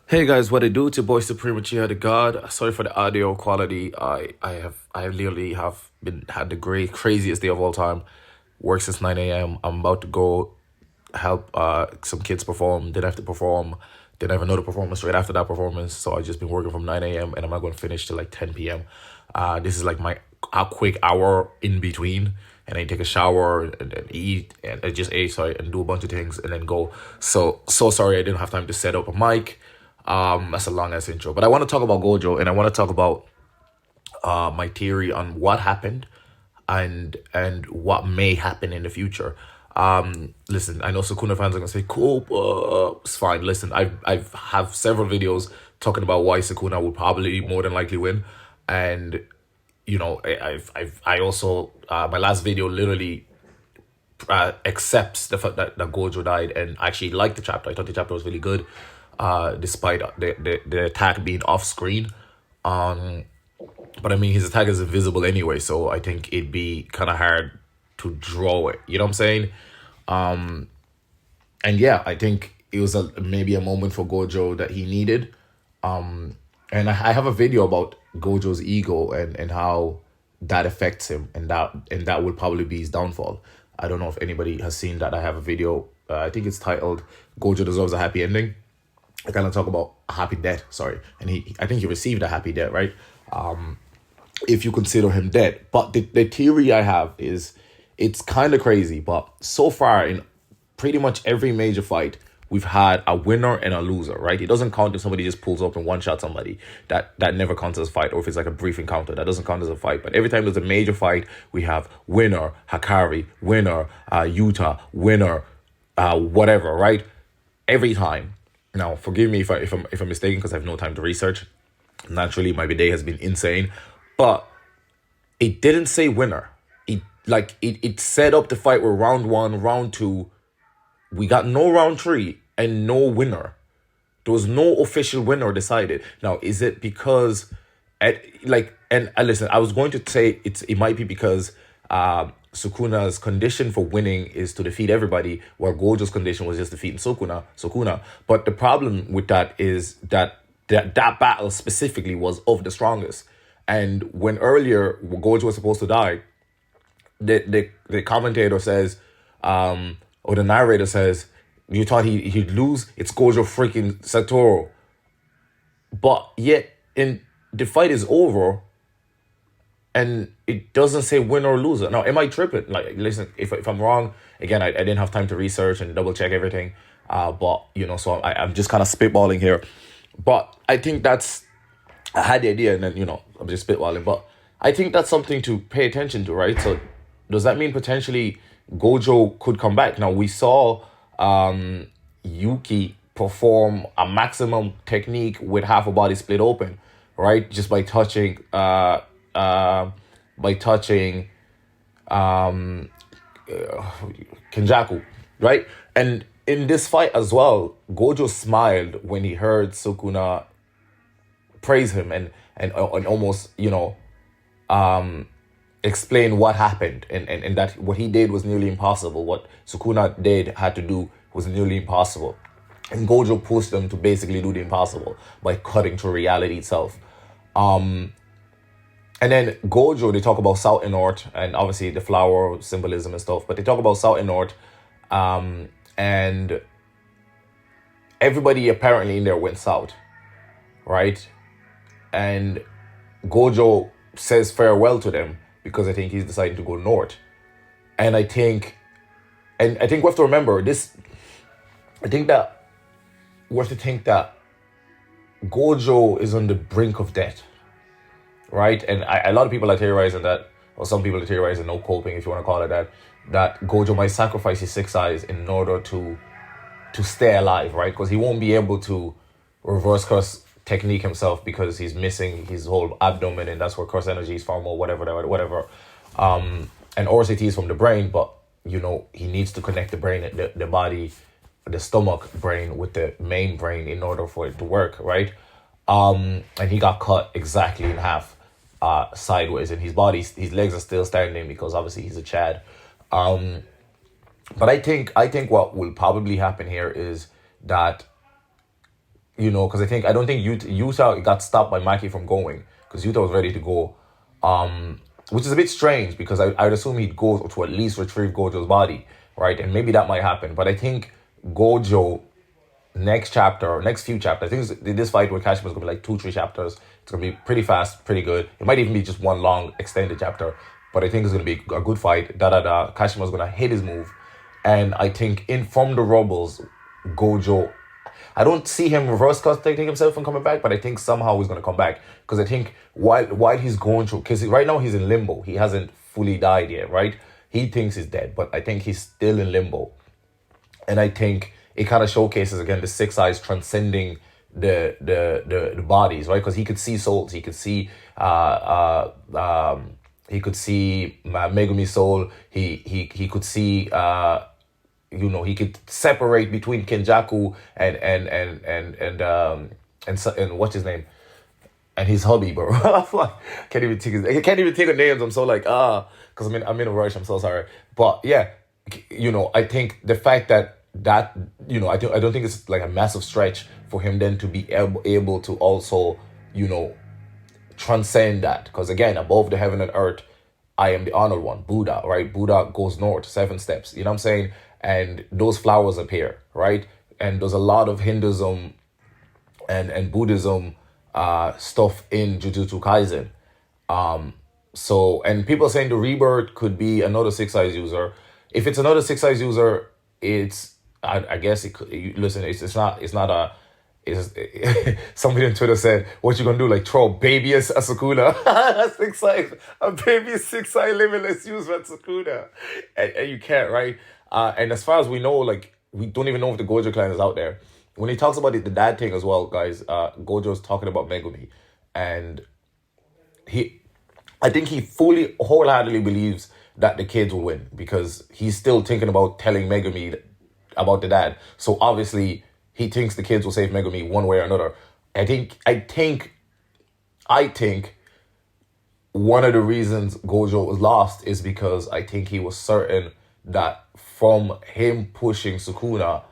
Hey guys, what it do? It's your boy Supreme Uchiha the God. Sorry for the audio quality. I literally have been had the great craziest day of all time. Work since 9 a.m. I'm about to go help some kids perform. Didn't have to perform. Didn't have another performance right after that performance. So I just been working from 9 a.m. and I'm not going to finish till like 10 p.m. This is like my a quick hour in between, and I take a shower and eat, and I just ate, sorry, and do a bunch of things and then go. So sorry I didn't have time to set up a mic. That's a long ass intro, but I want to talk about Gojo, and I want to talk about my theory on what happened and what may happen in the future. Listen, I know Sukuna fans are gonna say, "Cool, it's fine." Listen, I've have several videos talking about why Sukuna would probably more than likely win, and I also my last video literally accepts the fact that Gojo died and actually liked the chapter. I thought the chapter was really good, despite the attack being off screen. But I mean, his attack is invisible anyway, so I think it'd be kind of hard to draw it. You know what I'm saying? And yeah, I think it was maybe a moment for Gojo that he needed. And I have a video about Gojo's ego and how that affects him, and that would probably be his downfall. I don't know if anybody has seen that. I have a video. I think it's titled "Gojo Deserves a Happy Ending." I kind of talk about a happy death. Sorry, and I think he received a happy death, right? If you consider him dead. But the theory I have is it's kind of crazy, but so far in pretty much every major fight, we've had a winner and a loser, right? It doesn't count if somebody just pulls up and one shot somebody. That never counts as a fight, or if it's like a brief encounter, that doesn't count as a fight. But every time there's a major fight, we have winner, Hakari, winner, Yuta, winner, whatever, right? Every time. Now, forgive me if I'm mistaken because I have no time to research. Naturally, my day has been insane, but it didn't say winner. It set up the fight with round one, round two. We got no round three and no winner. There was no official winner decided. Now, is it because, listen, I was going to say it might be because Sukuna's condition for winning is to defeat everybody, while Gojo's condition was just defeating Sukuna. But the problem with that is that battle specifically was of the strongest. And when earlier Gojo was supposed to die, the commentator says, or the narrator says, you thought he'd lose? It's Gojo freaking Satoru. But yet, in the fight is over, and it doesn't say winner or loser. Now, am I tripping? Like, listen, if I'm wrong, again, I didn't have time to research and double check everything. But so I'm just kind of spitballing here. But I think I had the idea, and then I'm just spitballing. But I think that's something to pay attention to, right? So does that mean potentially Gojo could come back? Now, we saw Yuki perform a maximum technique with half a body split open, right? Just by touching Kenjaku, right? And in this fight as well, Gojo smiled when he heard Sukuna praise him and almost explain what happened, and that what he did was nearly impossible. What Sukuna had to do was nearly impossible. And Gojo pushed them to basically do the impossible by cutting through reality itself. And then Gojo, they talk about South and North, and obviously the flower symbolism and stuff, but they talk about South and North, and everybody apparently in there went South, right? And Gojo says farewell to them because I think he's deciding to go North. And I think we have to remember this. I think that we have to think that Gojo is on the brink of death, right? And a lot of people are theorizing that, or some people are theorizing, no coping if you want to call it that Gojo might sacrifice his six eyes in order to stay alive, right? Because he won't be able to reverse curse technique himself because he's missing his whole abdomen, and that's where curse energy is from, or whatever. And ORCT is from the brain, but he needs to connect the brain, the body, the stomach brain with the main brain in order for it to work, right? And he got cut exactly in half, sideways, and his legs are still standing because obviously he's a Chad. But I think what will probably happen here is that because I don't think Utah got stopped by Maki from going because Utah was ready to go, which is a bit strange because I'd assume he'd go to at least retrieve Gojo's body, right? And maybe that might happen, but I think Gojo next few chapters. I think this fight with Kashima is gonna be like 2-3 chapters. It's gonna be pretty fast, pretty good. It might even be just one long extended chapter, but I think it's gonna be a good fight. Kashima's gonna hit his move, and I think in from the rubbles, Gojo. I don't see him reverse taking himself and coming back, but I think somehow he's gonna come back because I think while he's going through, because right now he's in limbo. He hasn't fully died yet, right? He thinks he's dead, but I think he's still in limbo, and I think it kind of showcases again the six eyes transcending the bodies, right? Because he could see souls, he could see Megumi soul, he could see he could separate between Kenjaku and what's his name and his hubby, bro. I can't even think of names. I'm so like because I'm in a rush. I'm so sorry, but yeah, I think the fact that I don't think it's like a massive stretch for him then to be able to also transcend that, because again, above the heaven and earth, I am the honored one, Buddha, right? Buddha goes north 7 steps, you know what I'm saying? And those flowers appear, right? And there's a lot of Hinduism and Buddhism stuff in Jujutsu Kaisen. So, and people are saying the rebirth could be another Six Eyes user. If it's another Six Eyes user, I guess it could. Listen, it's not a. It's somebody on Twitter said, "What you gonna do? Like throw a baby as a Sukuna? Six Eyes, a baby Six Eye limitless user at Sukuna, and you can't, right? And as far as we know, like we don't even know if the Gojo clan is out there. When he talks about the dad thing as well, guys, Gojo's talking about Megumi, and I think he fully, wholeheartedly believes that the kids will win because he's still thinking about telling Megumi about the dad. So obviously he thinks the kids will save Megumi one way or another. I think one of the reasons Gojo was lost is because I think he was certain that from him pushing Sukuna,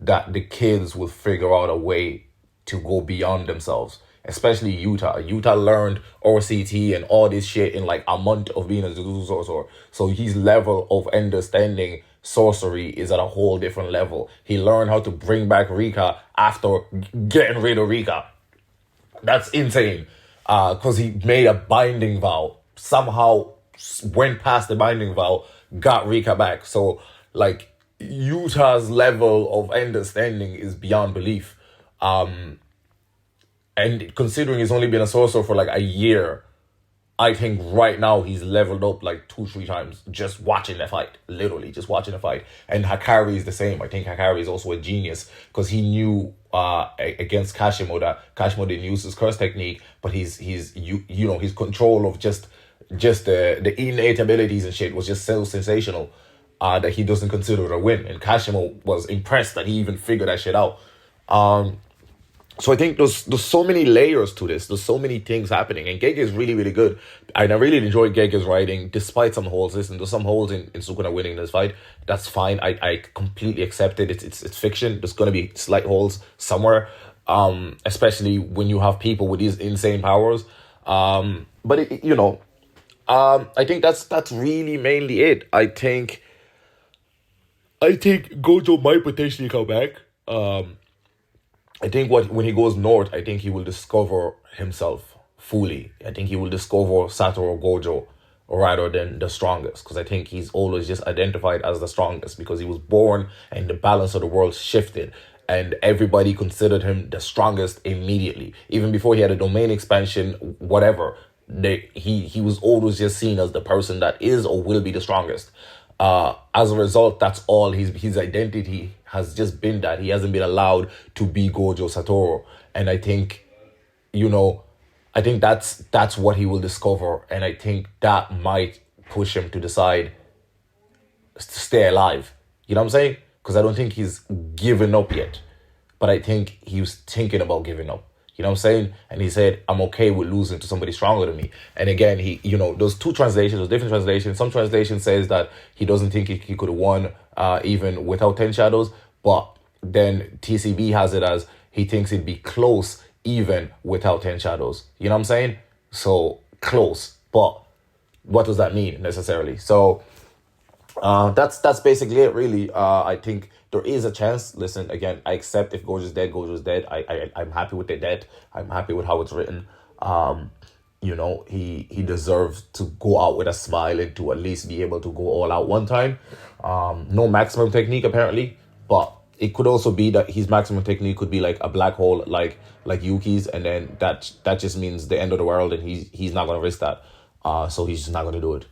that the kids will figure out a way to go beyond themselves. Especially Utah. Utah learned OCT and all this shit in like a month of being a Jujutsu sorcerer. So his level of understanding sorcery is at a whole different level. He learned how to bring back Rika after getting rid of Rika. That's insane. Because he made a binding vow. Somehow went past the binding vow, got Rika back. So like Utah's level of understanding is beyond belief. And considering he's only been a sorcerer for like a year, I think right now he's leveled up like 2-3 times just watching the fight. Literally, just watching the fight. And Hakari is the same. I think Hakari is also a genius because he knew against Kashimo that Kashimo didn't use his curse technique, but his control of just the innate abilities and shit was just so sensational that he doesn't consider it a win. And Kashimo was impressed that he even figured that shit out. So I think there's so many layers to this. There's so many things happening. And Gege is really, really good. And I really enjoyed Gege's writing, despite some holes. Listen, there's some holes in Sukuna winning this fight. That's fine. I completely accept it. It's fiction. There's going to be slight holes somewhere. Especially when you have people with these insane powers. But I think that's really mainly it. I think Gojo might potentially come back. I think when he goes north, I think he will discover himself fully. I think he will discover Satoru Gojo rather than the strongest, because I think he's always just identified as the strongest because he was born and the balance of the world shifted and everybody considered him the strongest immediately. Even before he had a domain expansion, whatever, he was always just seen as the person that is or will be the strongest. As a result, that's all his identity has just been, that he hasn't been allowed to be Gojo Satoru. And I think, that's what he will discover. And I think that might push him to decide to stay alive. You know what I'm saying? Because I don't think he's given up yet. But I think he was thinking about giving up. You know what I'm saying? And he said, I'm okay with losing to somebody stronger than me. And again, those two translations, those different translations. Some translation says that he doesn't think he could have won even without 10 shadows. But then TCB has it as he thinks it'd be close even without 10 shadows. You know what I'm saying? So close, but what does that mean necessarily? So that's basically it, really. I think there is a chance. Listen, again, I accept if Gojo's dead, Gojo's dead. I'm happy with the death. I'm happy with how it's written. He deserves to go out with a smile and to at least be able to go all out one time. No maximum technique apparently, but it could also be that his maximum technique could be like a black hole, like Yuki's, and then that just means the end of the world, and he's not gonna risk that. So he's just not gonna do it.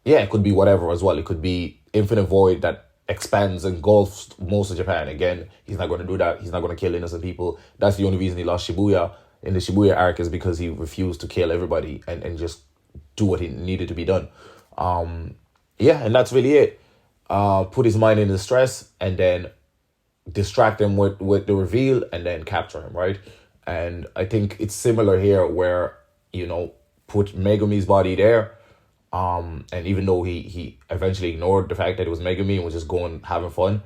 Yeah, it could be whatever as well. It could be infinite void that expands and engulfs most of Japan. Again, he's not going to do that. He's not going to kill innocent people. That's the only reason he lost Shibuya in the Shibuya arc, is because he refused to kill everybody and just do what he needed to be done. Yeah, and that's really it. Put his mind in distress and then distract him with the reveal and then capture him, right? And I think it's similar here where, put Megumi's body there. And even though he eventually ignored the fact that it was Megumi and was just going having fun,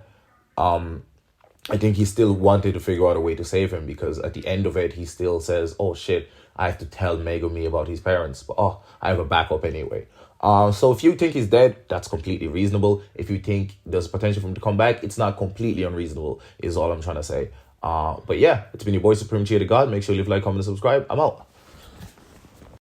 I think he still wanted to figure out a way to save him, because at the end of it, he still says, "Oh shit, I have to tell Megumi about his parents, but I have a backup anyway." So if you think he's dead, that's completely reasonable. If you think there's potential for him to come back, it's not completely unreasonable, is all I'm trying to say. But yeah, it's been your boy Supreme Cheer to God. Make sure you leave a like, comment, and subscribe. I'm out.